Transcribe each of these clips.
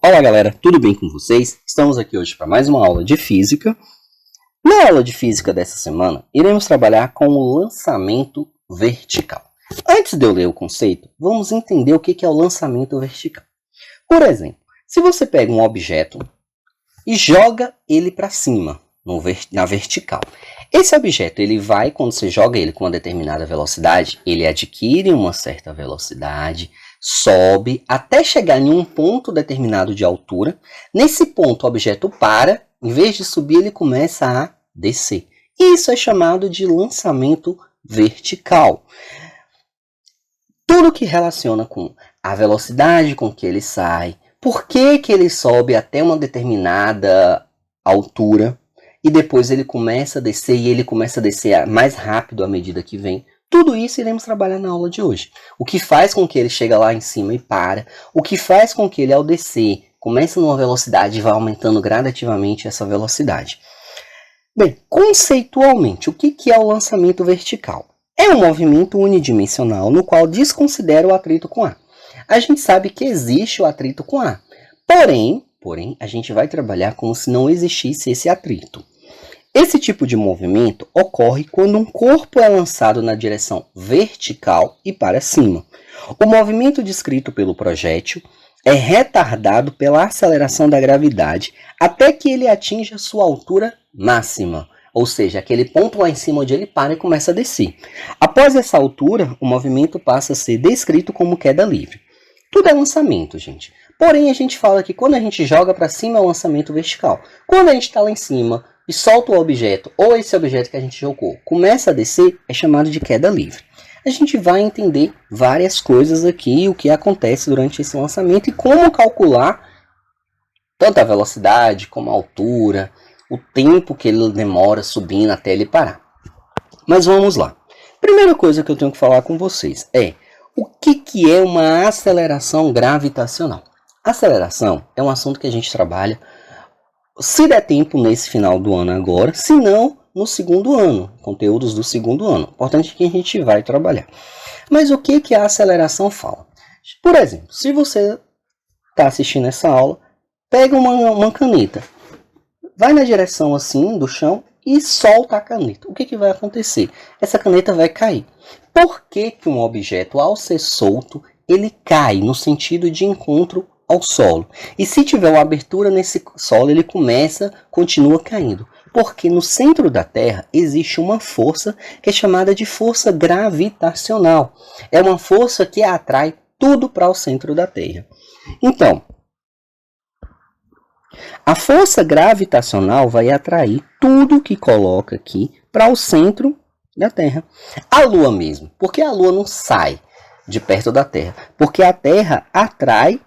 Olá galera, tudo bem com vocês? Estamos aqui hoje para mais uma aula de física. Na aula de física dessa semana, iremos trabalhar com o lançamento vertical. Antes de eu ler o conceito, vamos entender o que é o lançamento vertical. Por exemplo, se você pega um objeto e joga ele para cima, na vertical. Esse objeto, ele vai, quando você joga ele com uma determinada velocidade, ele adquire uma certa velocidade, sobe até chegar em um ponto determinado de altura. Nesse ponto o objeto para, em vez de subir ele começa a descer. Isso é chamado de lançamento vertical. Tudo que relaciona com a velocidade com que ele sai, por que ele sobe até uma determinada altura e depois ele começa a descer e ele começa a descer mais rápido à medida que vem. Tudo isso iremos trabalhar na aula de hoje. O que faz com que ele chegue lá em cima e para. O que faz com que ele, ao descer, comece numa velocidade e vá aumentando gradativamente essa velocidade. Bem, conceitualmente, o que é o lançamento vertical? É um movimento unidimensional no qual desconsidera o atrito com ar. A gente sabe que existe o atrito com ar. Porém, a gente vai trabalhar como se não existisse esse atrito. Esse tipo de movimento ocorre quando um corpo é lançado na direção vertical e para cima. O movimento descrito pelo projétil é retardado pela aceleração da gravidade até que ele atinja sua altura máxima, ou seja, aquele ponto lá em cima onde ele para e começa a descer. Após essa altura, o movimento passa a ser descrito como queda livre. Tudo é lançamento, gente. Porém, a gente fala que quando a gente joga para cima é o lançamento vertical. Quando a gente está lá em cima e solta o objeto, ou esse objeto que a gente jogou começa a descer, é chamado de queda livre. A gente vai entender várias coisas aqui, o que acontece durante esse lançamento e como calcular tanto a velocidade como a altura, o tempo que ele demora subindo até ele parar. Mas vamos lá. Primeira coisa que eu tenho que falar com vocês é o que é uma aceleração gravitacional. Aceleração é um assunto que a gente trabalha, se der tempo nesse final do ano agora, se não no segundo ano, conteúdos do segundo ano. Importante que a gente vai trabalhar. Mas o que a aceleração fala? Por exemplo, se você está assistindo essa aula, pega uma caneta, vai na direção assim do chão e solta a caneta. O que vai acontecer? Essa caneta vai cair. Por que um objeto, ao ser solto, ele cai no sentido de encontro ao solo? E se tiver uma abertura nesse solo, ele continua caindo. Porque no centro da Terra existe uma força que é chamada de força gravitacional. É uma força que atrai tudo para o centro da Terra. Então, a força gravitacional vai atrair tudo que coloca aqui para o centro da Terra. A Lua mesmo. Por que a Lua não sai de perto da Terra? Porque a Terra atrai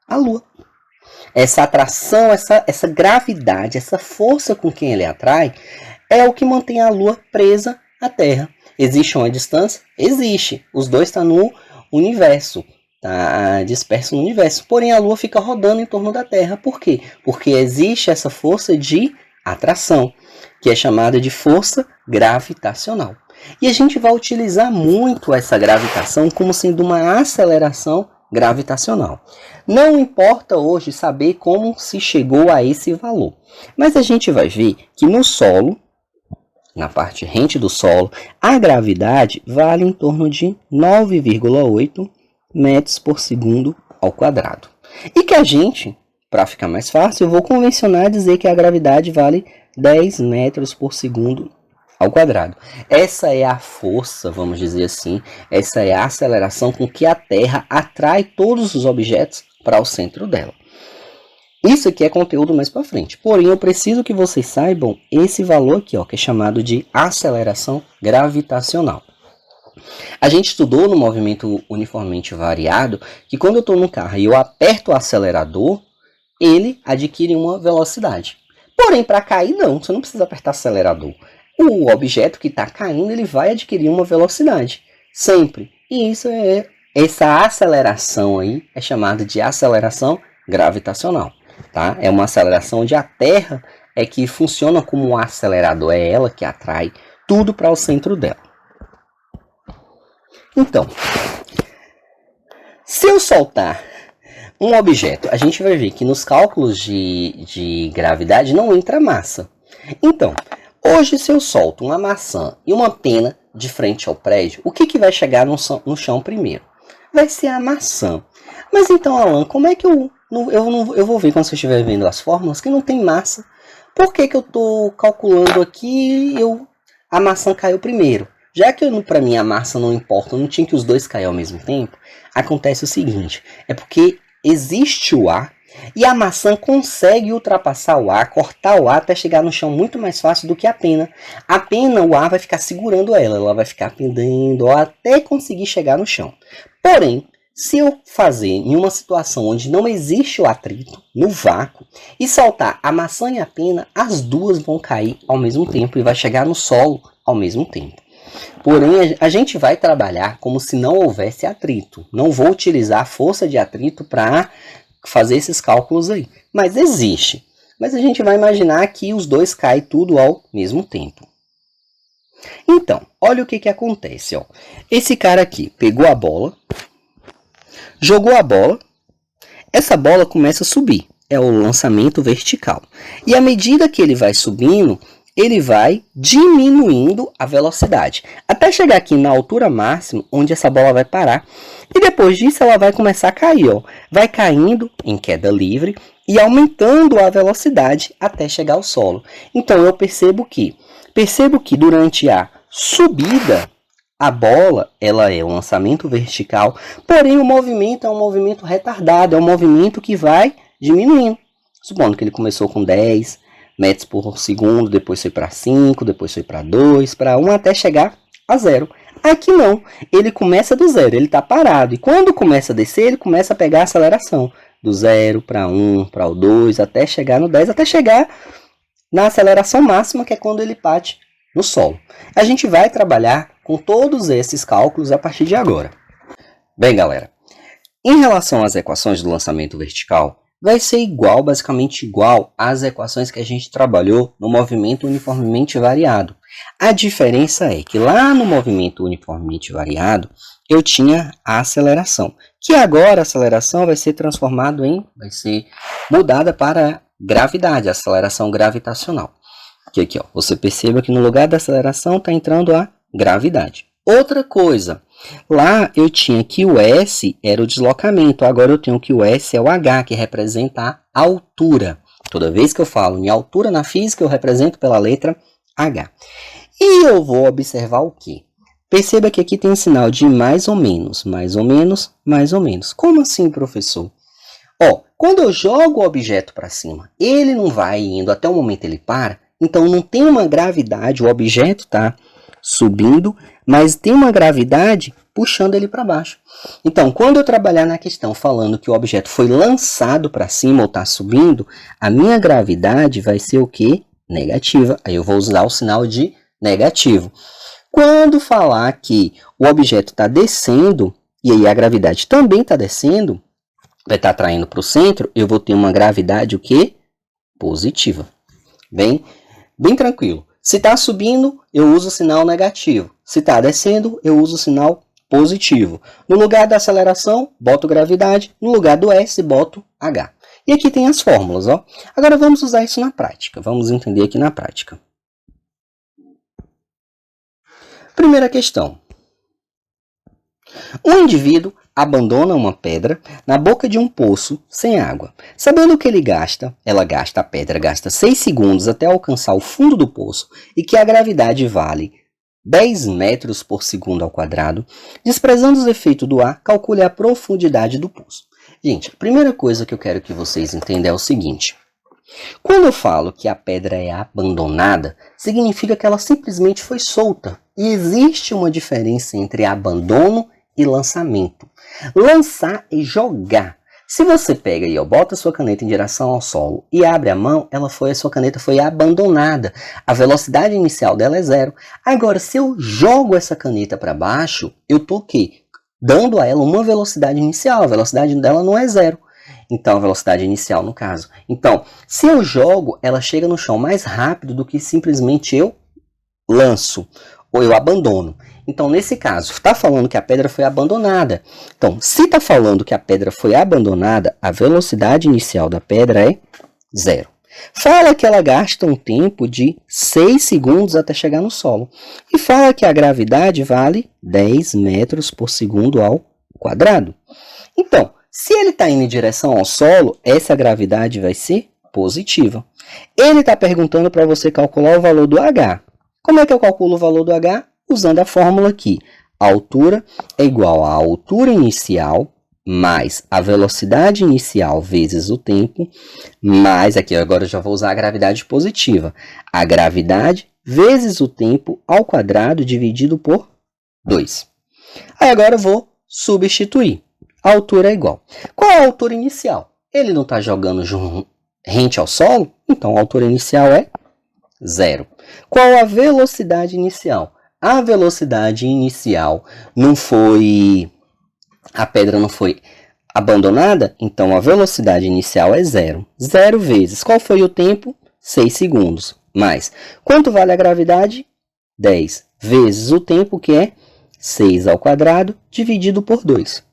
a Lua. Essa atração, essa gravidade, essa força com quem ele atrai, é o que mantém a Lua presa à Terra. Existe uma distância? Existe. Os dois estão no universo. Está disperso no universo. Porém, a Lua fica rodando em torno da Terra. Por quê? Porque existe essa força de atração, que é chamada de força gravitacional. E a gente vai utilizar muito essa gravitação como sendo uma aceleração gravitacional. Não importa hoje saber como se chegou a esse valor, mas a gente vai ver que no solo, na parte rente do solo, a gravidade vale em torno de 9,8 metros por segundo ao quadrado. E que a gente, para ficar mais fácil, eu vou convencionar dizer que a gravidade vale 10 metros por segundo ao quadrado. Essa é a força, vamos dizer assim, essa é a aceleração com que a Terra atrai todos os objetos para o centro dela. Isso aqui é conteúdo mais para frente. Porém, eu preciso que vocês saibam esse valor aqui, ó, que é chamado de aceleração gravitacional. A gente estudou no movimento uniformemente variado que quando eu estou no carro e eu aperto o acelerador, ele adquire uma velocidade. Porém, para cair não, você não precisa apertar o acelerador. O objeto que está caindo, ele vai adquirir uma velocidade, sempre. E essa aceleração aí é chamada de aceleração gravitacional. Tá? É uma aceleração onde a Terra é que funciona como um acelerador, é ela que atrai tudo para o centro dela. Então, se eu soltar um objeto, a gente vai ver que nos cálculos de gravidade não entra massa. Então, hoje se eu solto uma maçã e uma pena de frente ao prédio, o que vai chegar no chão primeiro? Vai ser a maçã. Mas então, Alan, como é que eu vou ver quando você estiver vendo as fórmulas que não tem massa? Por que eu estou calculando aqui e a maçã caiu primeiro? Já que para mim a massa não importa, não tinha que os dois cair ao mesmo tempo, acontece o seguinte, é porque existe o ar e a maçã consegue ultrapassar o ar, cortar o ar até chegar no chão muito mais fácil do que a pena. A pena, o ar vai ficar segurando ela vai ficar pendendo até conseguir chegar no chão. Porém, se eu fazer em uma situação onde não existe o atrito, no vácuo, e soltar a maçã e a pena, as duas vão cair ao mesmo tempo e vai chegar no solo ao mesmo tempo. Porém, a gente vai trabalhar como se não houvesse atrito. Não vou utilizar a força de atrito para fazer esses cálculos aí. Mas existe. Mas a gente vai imaginar que os dois caem tudo ao mesmo tempo. Então, olha o que acontece. Ó. Esse cara aqui pegou a bola, jogou a bola, essa bola começa a subir. É o lançamento vertical. E à medida que ele vai subindo, ele vai diminuindo a velocidade, até chegar aqui na altura máxima, onde essa bola vai parar. E depois disso ela vai começar a cair, ó. Vai caindo em queda livre e aumentando a velocidade até chegar ao solo. Então eu percebo que durante a subida, a bola ela é um lançamento vertical, porém o movimento é um movimento retardado, é um movimento que vai diminuindo. Supondo que ele começou com 10 metros por segundo, depois foi para 5, depois foi para 2, para 1, até chegar a 0. Aqui não, ele começa do 0, ele está parado. E quando começa a descer, ele começa a pegar a aceleração. Do 0 para 1, para o 2, até chegar no 10, até chegar na aceleração máxima, que é quando ele bate no solo. A gente vai trabalhar com todos esses cálculos a partir de agora. Bem, galera, em relação às equações do lançamento vertical, vai ser basicamente igual às equações que a gente trabalhou no movimento uniformemente variado. A diferença é que lá no movimento uniformemente variado, eu tinha a aceleração, que agora a aceleração vai ser mudada para gravidade, a aceleração gravitacional. Aqui, ó, você perceba que no lugar da aceleração está entrando a gravidade. Outra coisa, lá eu tinha que o S era o deslocamento, agora eu tenho que o S é o H, que representa a altura. Toda vez que eu falo em altura na física, eu represento pela letra H. E eu vou observar o quê? Perceba que aqui tem um sinal de mais ou menos, mais ou menos, mais ou menos. Como assim, professor? Ó, quando eu jogo o objeto para cima, ele não vai indo até o momento ele para, então não tem uma gravidade, o objeto está subindo, mas tem uma gravidade puxando ele para baixo. Então, quando eu trabalhar na questão falando que o objeto foi lançado para cima ou está subindo, a minha gravidade vai ser o quê? Negativa. Aí eu vou usar o sinal de negativo. Quando falar que o objeto está descendo, e aí a gravidade também está descendo, vai estar atraindo para o centro, eu vou ter uma gravidade o quê? Positiva. Bem tranquilo. Se está subindo, eu uso o sinal negativo. Se está descendo, eu uso o sinal positivo. No lugar da aceleração, boto gravidade. No lugar do S, boto H. E aqui tem as fórmulas. Ó. Agora vamos usar isso na prática. Vamos entender aqui na prática. Primeira questão. Um indivíduo abandona uma pedra na boca de um poço sem água. Sabendo que a pedra gasta 6 segundos até alcançar o fundo do poço e que a gravidade vale 10 metros por segundo ao quadrado, desprezando os efeitos do ar, calcule a profundidade do poço. Gente, a primeira coisa que eu quero que vocês entendam é o seguinte. Quando eu falo que a pedra é abandonada, significa que ela simplesmente foi solta. E existe uma diferença entre abandono e lançamento. Lançar é jogar. Se você pega e bota a sua caneta em direção ao solo e abre a mão, a sua caneta foi abandonada. A velocidade inicial dela é 0. Agora, se eu jogo essa caneta para baixo, eu estou o quê? Dando a ela uma velocidade inicial. A velocidade dela não é 0. Então, a velocidade inicial, no caso. Então, se eu jogo, ela chega no chão mais rápido do que simplesmente eu lanço ou eu abandono. Então, nesse caso, está falando que a pedra foi abandonada. Então, se está falando que a pedra foi abandonada, a velocidade inicial da pedra é 0. Fala que ela gasta um tempo de 6 segundos até chegar no solo. E fala que a gravidade vale 10 metros por segundo ao quadrado. Então, se ele está indo em direção ao solo, essa gravidade vai ser positiva. Ele está perguntando para você calcular o valor do H. Como é que eu calculo o valor do H? Usando a fórmula aqui. A altura é igual à altura inicial mais a velocidade inicial vezes o tempo, mais, aqui agora eu já vou usar a gravidade positiva, a gravidade vezes o tempo ao quadrado dividido por 2. Aí agora eu vou substituir. A altura é igual. Qual é a altura inicial? Ele não está jogando rente ao solo, então a altura inicial é 0. Qual a velocidade inicial? A velocidade inicial não foi... A pedra não foi abandonada, então a velocidade inicial é 0. 0 vezes. Qual foi o tempo? 6 segundos. Mais. Quanto vale a gravidade? 10 vezes o tempo, que é 6 ao quadrado, dividido por 2.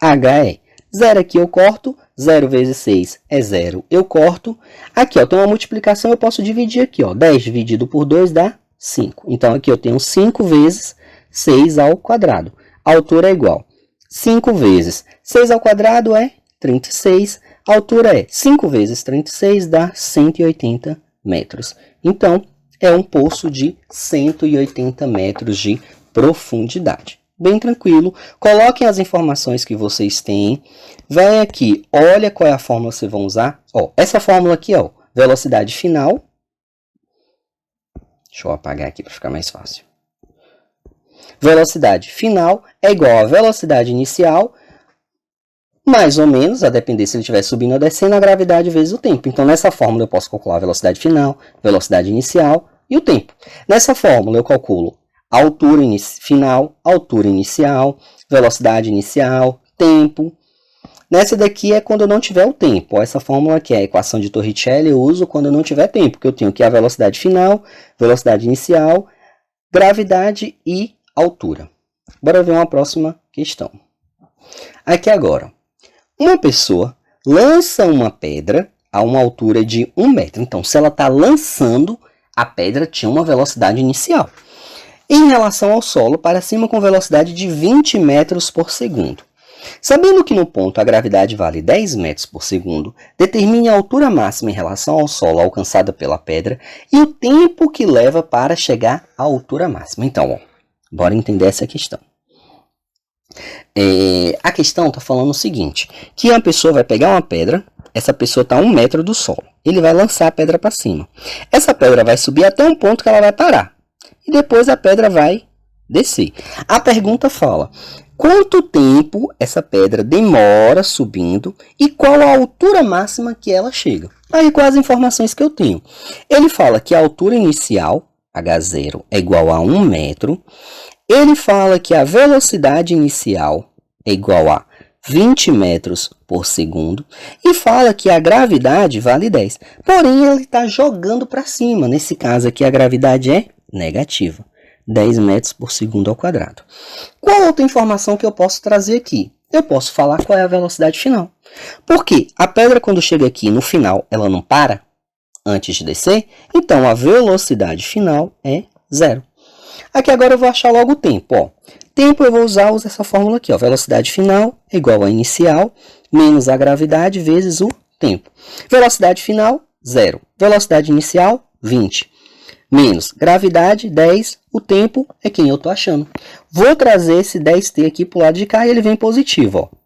H é 0 aqui eu corto, 0 vezes 6 é 0, eu corto. Aqui ó, tem uma multiplicação, eu posso dividir aqui. Ó, 10 dividido por 2 dá 5. Então aqui eu tenho 5 vezes 6 ao quadrado. A altura é igual. 5 vezes 6 ao quadrado é 36. A altura é 5 vezes 36 dá 180 metros. Então, é um poço de 180 metros de profundidade. Bem tranquilo. Coloquem as informações que vocês têm. Vem aqui, olha qual é a fórmula que vocês vão usar. Ó, essa fórmula aqui, ó, velocidade final. Deixa eu apagar aqui para ficar mais fácil. Velocidade final é igual à velocidade inicial, mais ou menos, a depender se ele estiver subindo ou descendo, a gravidade vezes o tempo. Então, nessa fórmula eu posso calcular a velocidade final, velocidade inicial e o tempo. Nessa fórmula eu calculo a altura final, altura inicial, velocidade inicial, tempo. Nessa daqui é quando eu não tiver o tempo. Essa fórmula aqui é a equação de Torricelli, eu uso quando eu não tiver tempo, porque eu tenho aqui a velocidade final, velocidade inicial, gravidade e altura. Bora ver uma próxima questão. Aqui agora, uma pessoa lança uma pedra a uma altura de 1 metro. Então, se ela está lançando, a pedra tinha uma velocidade inicial. Em relação ao solo, para cima com velocidade de 20 metros por segundo. Sabendo que no ponto a gravidade vale 10 metros por segundo, determine a altura máxima em relação ao solo alcançada pela pedra e o tempo que leva para chegar à altura máxima. Então, ó, bora entender essa questão. A questão está falando o seguinte, que uma pessoa vai pegar uma pedra, essa pessoa está a 1 metro do solo, ele vai lançar a pedra para cima. Essa pedra vai subir até um ponto que ela vai parar, e depois a pedra vai descer. A pergunta fala, quanto tempo essa pedra demora subindo e qual a altura máxima que ela chega? Aí, com as informações que eu tenho, ele fala que a altura inicial, H0, é igual a 1 metro. Ele fala que a velocidade inicial é igual a 20 metros por segundo e fala que a gravidade vale 10. Porém, ele está jogando para cima. Nesse caso aqui, a gravidade é negativa. 10 metros por segundo ao quadrado. Qual outra informação que eu posso trazer aqui? Eu posso falar qual é a velocidade final. Porque a pedra, quando chega aqui no final, ela não para antes de descer. Então, a velocidade final é 0. Aqui agora eu vou achar logo o tempo. Ó. Tempo eu vou usar essa fórmula aqui. Ó. Velocidade final é igual a inicial menos a gravidade vezes o tempo. Velocidade final, 0. Velocidade inicial, 20. Menos gravidade, 10. O tempo é quem eu estou achando. Vou trazer esse 10t aqui para o lado de cá e ele vem positivo. Ó.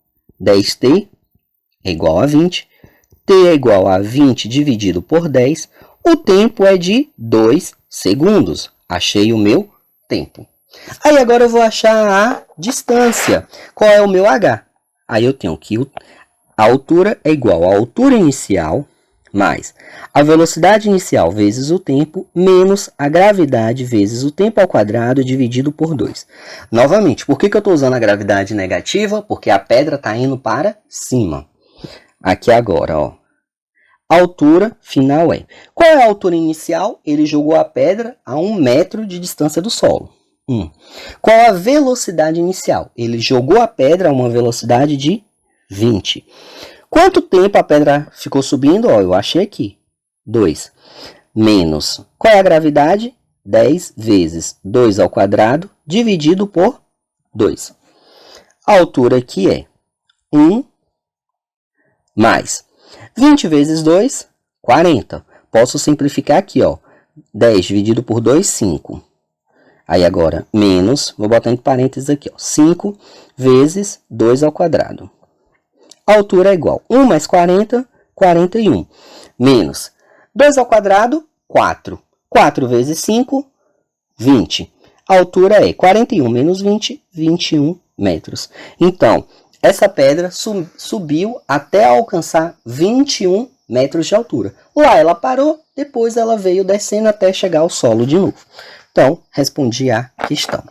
10t é igual a 20. T é igual a 20 dividido por 10. O tempo é de 2 segundos. Achei o meu tempo. Aí agora eu vou achar a distância. Qual é o meu H? Aí eu tenho que a altura é igual à altura inicial mais a velocidade inicial vezes o tempo menos a gravidade vezes o tempo ao quadrado dividido por 2. Novamente, por que eu estou usando a gravidade negativa? Porque a pedra está indo para cima. Aqui agora, ó. A altura final é. Qual é a altura inicial? Ele jogou a pedra a 1 metro de distância do solo. 1. Qual a velocidade inicial? Ele jogou a pedra a uma velocidade de 20. Quanto tempo a pedra ficou subindo? Ó, eu achei aqui. 2. Menos. Qual é a gravidade? 10 vezes 2 ao quadrado dividido por 2. A altura aqui é 1 mais 20 vezes 2, 40. Posso simplificar aqui, ó. 10 dividido por 2, 5. Aí agora, menos, vou botar entre parênteses aqui, ó. 5 vezes 2 ao quadrado. A altura é igual. 1 mais 40, 41. Menos 2 ao quadrado, 4. 4 vezes 5, 20. A altura é 41 menos 20, 21 metros. Então, essa pedra subiu até alcançar 21 metros de altura. Lá ela parou, depois ela veio descendo até chegar ao solo de novo. Então, respondi a questão.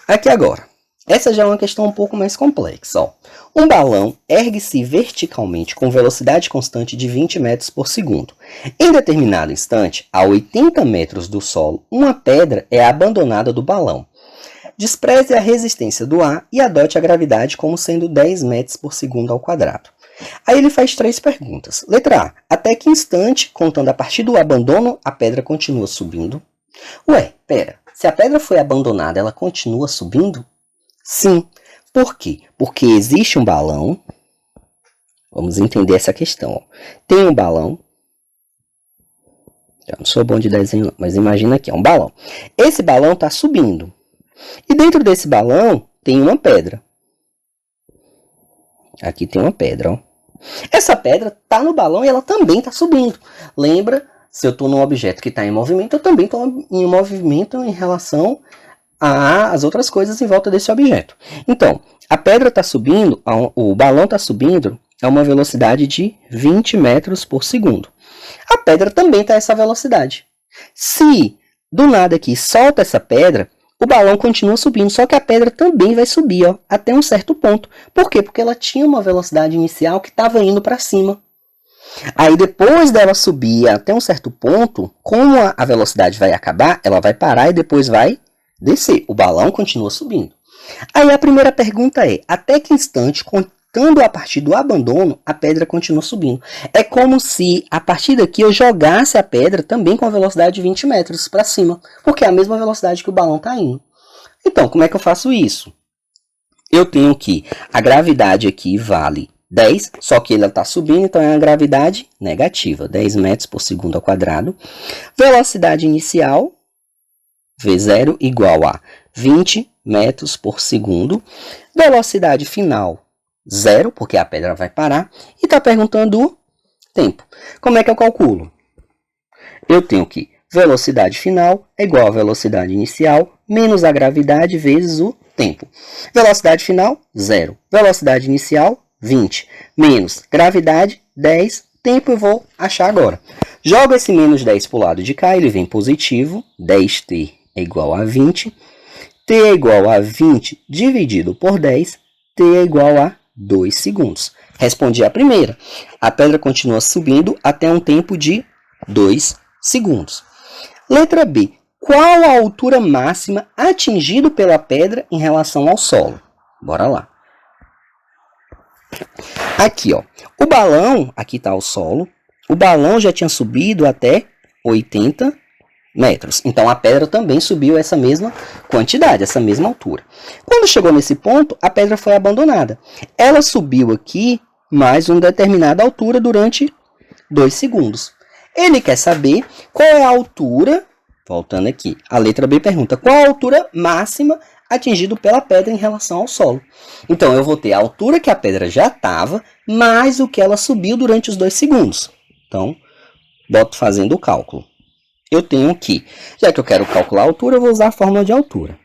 Aqui agora. Essa já é uma questão um pouco mais complexa. Ó. Um balão ergue-se verticalmente com velocidade constante de 20 metros por segundo. Em determinado instante, a 80 metros do solo, uma pedra é abandonada do balão. Despreze a resistência do ar e adote a gravidade como sendo 10 metros por segundo ao quadrado. Aí ele faz 3 perguntas. Letra A. Até que instante, contando a partir do abandono, a pedra continua subindo? Ué, pera. Se a pedra foi abandonada, ela continua subindo? Sim. Por quê? Porque existe um balão. Vamos entender essa questão. Ó. Tem um balão. Eu não sou bom de desenho, mas imagina aqui, é um balão. Esse balão está subindo. E dentro desse balão tem uma pedra. Aqui tem uma pedra, ó. Essa pedra está no balão e ela também está subindo. Lembra, se eu estou num objeto que está em movimento, eu também estou em movimento em relação às outras coisas em volta desse objeto. Então, a pedra está subindo, o balão está subindo a uma velocidade de 20 metros por segundo. A pedra também está a essa velocidade. Se do nada aqui solta essa pedra, o balão continua subindo, só que a pedra também vai subir, ó, até um certo ponto. Por quê? Porque ela tinha uma velocidade inicial que estava indo para cima. Aí depois dela subir até um certo ponto, como a velocidade vai acabar, ela vai parar e depois vai descer. O balão continua subindo. Aí a primeira pergunta é, até que instante, contando a partir do abandono, a pedra continua subindo? É como se a partir daqui eu jogasse a pedra também com a velocidade de 20 metros para cima, porque é a mesma velocidade que o balão está indo. Então, como é que eu faço isso? Eu tenho que a gravidade aqui vale 10, só que ela está subindo, então é uma gravidade negativa, 10 metros por segundo ao quadrado. Velocidade inicial, V0 igual a 20 metros por segundo. Velocidade final, 0, porque a pedra vai parar. E está perguntando o tempo. Como é que eu calculo? Eu tenho que velocidade final é igual a velocidade inicial menos a gravidade vezes o tempo. Velocidade final, 0. Velocidade inicial, 20. Menos gravidade, 10. Tempo eu vou achar agora. Jogo esse menos 10 para o lado de cá, ele vem positivo. 10t é igual a 20. T é igual a 20 dividido por 10. T é igual a 2 segundos. Respondi a primeira. A pedra continua subindo até um tempo de 2 segundos. Letra B. Qual a altura máxima atingida pela pedra em relação ao solo? Bora lá. Aqui, ó. O balão, aqui está o solo. O balão já tinha subido até 80 metros. Então, a pedra também subiu essa mesma quantidade, essa mesma altura. Quando chegou nesse ponto, a pedra foi abandonada. Ela subiu aqui mais uma determinada altura durante 2 segundos. Ele quer saber qual é a altura, voltando aqui, a letra B pergunta, qual a altura máxima atingida pela pedra em relação ao solo. Então, eu vou ter a altura que a pedra já estava, mais o que ela subiu durante os 2 segundos. Então, boto fazendo o cálculo. Eu tenho aqui, já que eu quero calcular a altura, eu vou usar a fórmula de altura.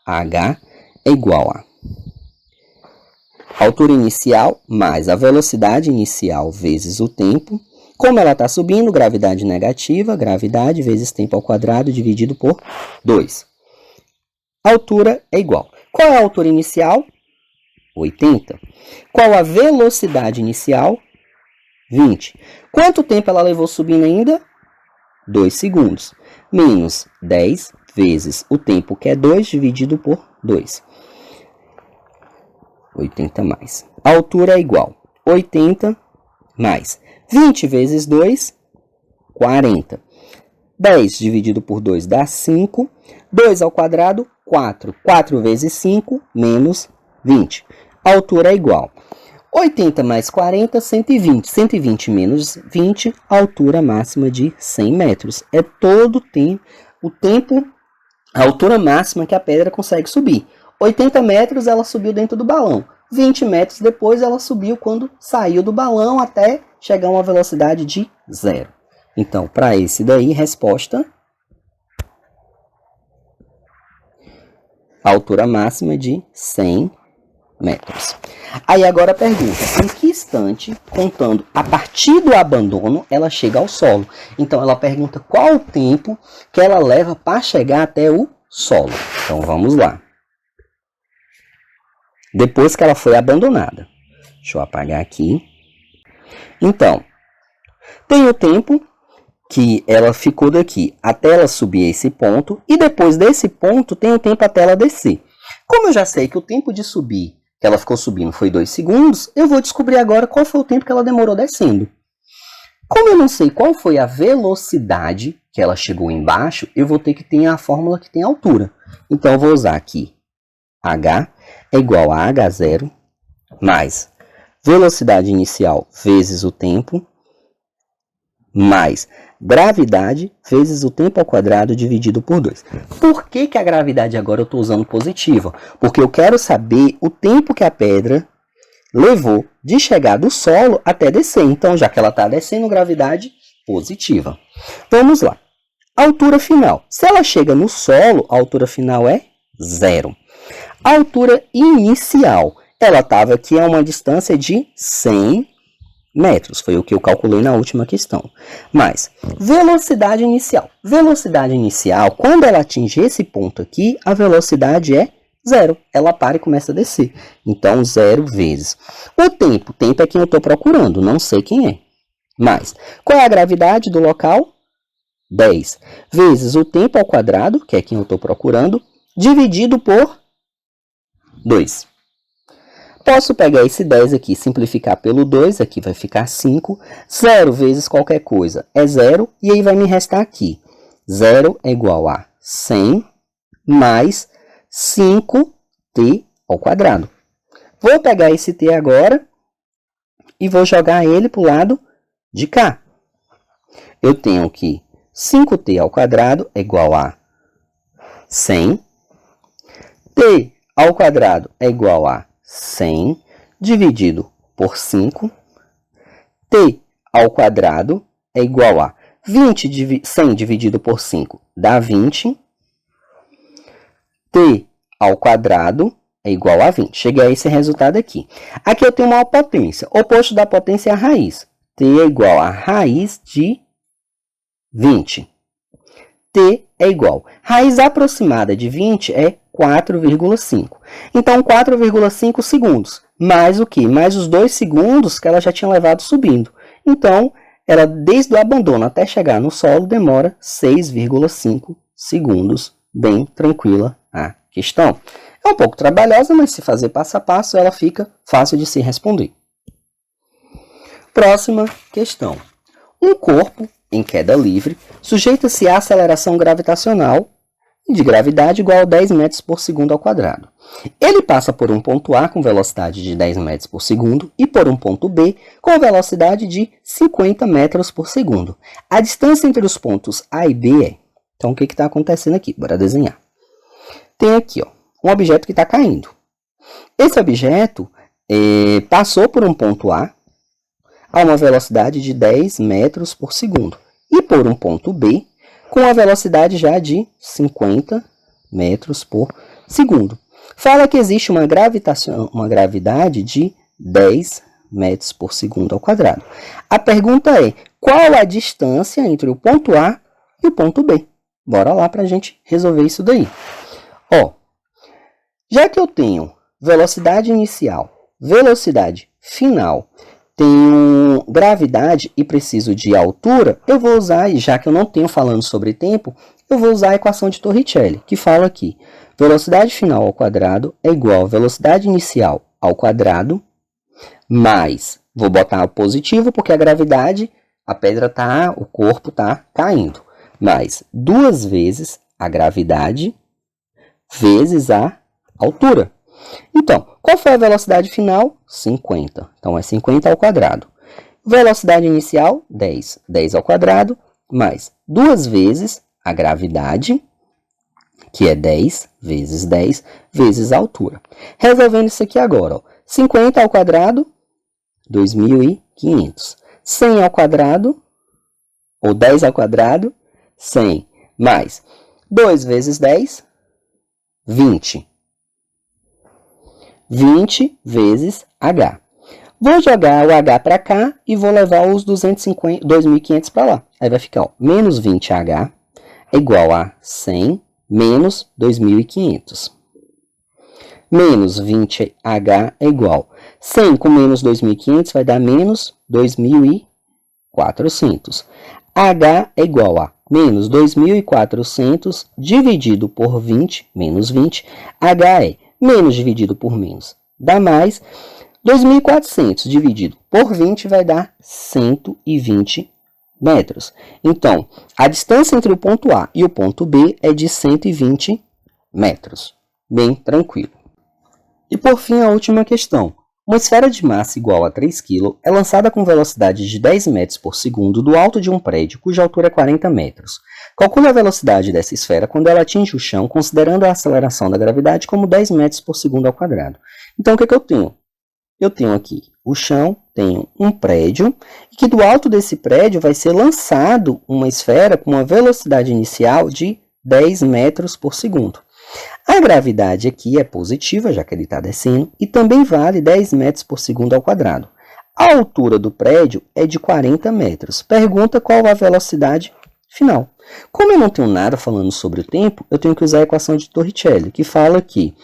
H é igual a altura inicial mais a velocidade inicial vezes o tempo. Como ela está subindo, gravidade negativa, gravidade vezes tempo ao quadrado dividido por 2. A altura é igual. Qual é a altura inicial? 80. Qual a velocidade inicial? 20. Quanto tempo ela levou subindo ainda? 2 segundos. Menos 10 vezes o tempo, que é 2, dividido por 2. 80 mais. A altura é igual 80 mais 20 vezes 2, 40. 10 dividido por 2 dá 5. 2 ao quadrado, 4. 4 vezes 5, menos 20. A altura é igual 80 mais 40, 120. 120 menos 20, a altura máxima de 100 metros. É todo o tempo, a altura máxima que a pedra consegue subir. 80 metros ela subiu dentro do balão. 20 metros depois ela subiu quando saiu do balão até chegar a uma velocidade de 0. Então, para esse daí, resposta: a altura máxima de 100 metros. Aí agora a pergunta: em que instante, contando a partir do abandono, ela chega ao solo? Então, ela pergunta qual o tempo que ela leva para chegar até o solo. Então, vamos lá. Depois que ela foi abandonada. Deixa eu apagar aqui. Então, tem o tempo que ela ficou daqui até ela subir esse ponto, e depois desse ponto tem o tempo até ela descer. Como eu já sei que o tempo de subir, que ela ficou subindo, foi 2 segundos, eu vou descobrir agora qual foi o tempo que ela demorou descendo. Como eu não sei qual foi a velocidade que ela chegou embaixo, eu vou ter que ter a fórmula que tem a altura. Então, eu vou usar aqui H é igual a H0 mais velocidade inicial vezes o tempo mais gravidade vezes o tempo ao quadrado dividido por 2. Por que a gravidade agora eu estou usando positiva? Porque eu quero saber o tempo que a pedra levou de chegar do solo até descer. Então, já que ela está descendo, gravidade positiva. Vamos lá. Altura final. Se ela chega no solo, a altura final é 0. A altura inicial, ela estava aqui a uma distância de 100 metros. Foi o que eu calculei na última questão. Mas, velocidade inicial. Velocidade inicial, quando ela atinge esse ponto aqui, a velocidade é 0. Ela para e começa a descer. Então, 0 vezes. O tempo é quem eu estou procurando, não sei quem é. Mas, qual é a gravidade do local? 10. Vezes o tempo ao quadrado, que é quem eu estou procurando, dividido por 2. Posso pegar esse 10 aqui e simplificar pelo 2, aqui vai ficar 5. 0 vezes qualquer coisa é 0, e aí vai me restar aqui. 0 é igual a 100 mais 5t ao quadrado. Vou pegar esse t agora e vou jogar ele para o lado de cá. Eu tenho que 5t ao quadrado é igual a 100. T ao quadrado é igual a 100 dividido por 5. T ao quadrado é igual a 100 dividido por 5 dá 20. T ao quadrado é igual a 20. Cheguei a esse resultado aqui. Aqui eu tenho uma potência. O oposto da potência é a raiz. T é igual a raiz de 20. T é igual. Raiz aproximada de 20 é 4,5. Então, 4,5 segundos. Mais o quê? Mais os 2 segundos que ela já tinha levado subindo. Então, ela, desde o abandono até chegar no solo, demora 6,5 segundos. Bem tranquila a questão. É um pouco trabalhosa, mas se fazer passo a passo, ela fica fácil de se responder. Próxima questão. Um corpo em queda livre sujeita-se à aceleração gravitacional de gravidade igual a 10 metros por segundo ao quadrado. Ele passa por um ponto A com velocidade de 10 metros por segundo e por um ponto B com velocidade de 50 metros por segundo. A distância entre os pontos A e B é... Então, o que está acontecendo aqui? Bora desenhar. Tem aqui um objeto que está caindo. Esse objeto passou por um ponto A uma velocidade de 10 metros por segundo e por um ponto B com a velocidade já de 50 metros por segundo. Fala que existe uma gravidade de 10 metros por segundo ao quadrado. A pergunta é, qual a distância entre o ponto A e o ponto B? Bora lá para a gente resolver isso daí. Já que eu tenho velocidade inicial, velocidade final, tenho gravidade e preciso de altura, eu vou usar, já que eu não tenho falando sobre tempo, eu vou usar a equação de Torricelli, que fala que velocidade final ao quadrado é igual a velocidade inicial ao quadrado, mais, vou botar positivo porque a gravidade, a pedra o corpo está caindo, mais 2 vezes a gravidade vezes a altura. Então, qual foi a velocidade final? 50. Então, é 50 ao quadrado. Velocidade inicial, 10. 10 ao quadrado, mais 2 vezes a gravidade, que é 10 vezes 10, vezes a altura. Resolvendo isso aqui agora, ó. 50 ao quadrado, 2.500. 100 ao quadrado, ou 10 ao quadrado, 100, mais 2 vezes 10, 20. 20 vezes H. Vou jogar o H para cá e vou levar os 2.500 para lá. Aí vai ficar, ó, menos 20H é igual a 100 menos 2.500. Menos 20H é igual. 100 com menos 2.500 vai dar menos 2.400. H é igual a menos 2.400 dividido por 20, menos 20. H é menos dividido por menos, dá mais. 2.400 dividido por 20 vai dar 120 metros. Então, a distância entre o ponto A e o ponto B é de 120 metros. Bem tranquilo. E por fim, a última questão. Uma esfera de massa igual a 3 kg é lançada com velocidade de 10 metros por segundo do alto de um prédio cuja altura é 40 metros. Calcule a velocidade dessa esfera quando ela atinge o chão, considerando a aceleração da gravidade como 10 metros por segundo ao quadrado. Então, o que eu tenho? Eu tenho aqui o chão, tenho um prédio, e que do alto desse prédio vai ser lançado uma esfera com uma velocidade inicial de 10 metros por segundo. A gravidade aqui é positiva, já que ele está descendo, e também vale 10 metros por segundo ao quadrado. A altura do prédio é de 40 metros. Pergunta qual a velocidade final. Como eu não tenho nada falando sobre o tempo, eu tenho que usar a equação de Torricelli, que fala que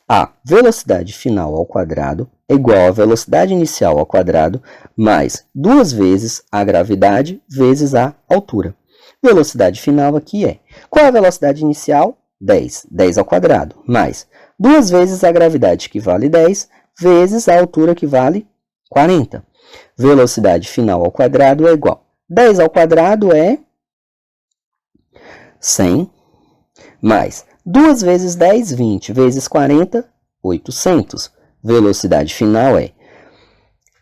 a velocidade final ao quadrado é igual à velocidade inicial ao quadrado, mais 2 vezes a gravidade vezes a altura. Velocidade final aqui é, qual é a velocidade inicial? 10. 10 ao quadrado, mais 2 vezes a gravidade, que vale 10, vezes a altura, que vale 40. Velocidade final ao quadrado é igual. 10 ao quadrado é 100, mais 2 vezes 10, 20, vezes 40, 800. Velocidade final é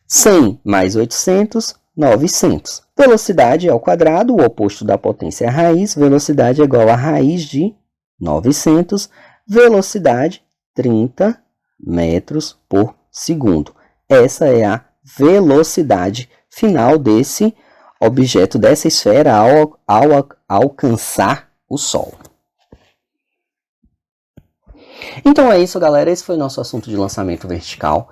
100 mais 800, 900. Velocidade ao quadrado, o oposto da potência é a raiz. Velocidade é igual a raiz de 900. Velocidade, 30 metros por segundo. Essa é a velocidade final desse objeto, dessa esfera, ao alcançar o Sol. Então é isso, galera. Esse foi o nosso assunto de lançamento vertical.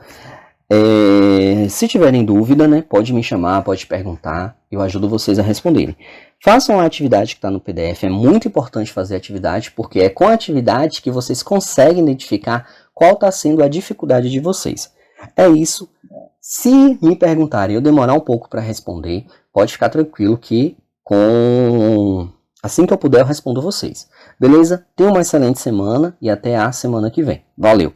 Se tiverem dúvida, né, pode me chamar, pode perguntar. Eu ajudo vocês a responderem. Façam a atividade que está no PDF. É muito importante fazer a atividade, porque é com a atividade que vocês conseguem identificar qual está sendo a dificuldade de vocês. É isso. Se me perguntarem e eu demorar um pouco para responder, pode ficar tranquilo que assim que eu puder eu respondo vocês. Beleza? Tenham uma excelente semana e até a semana que vem. Valeu!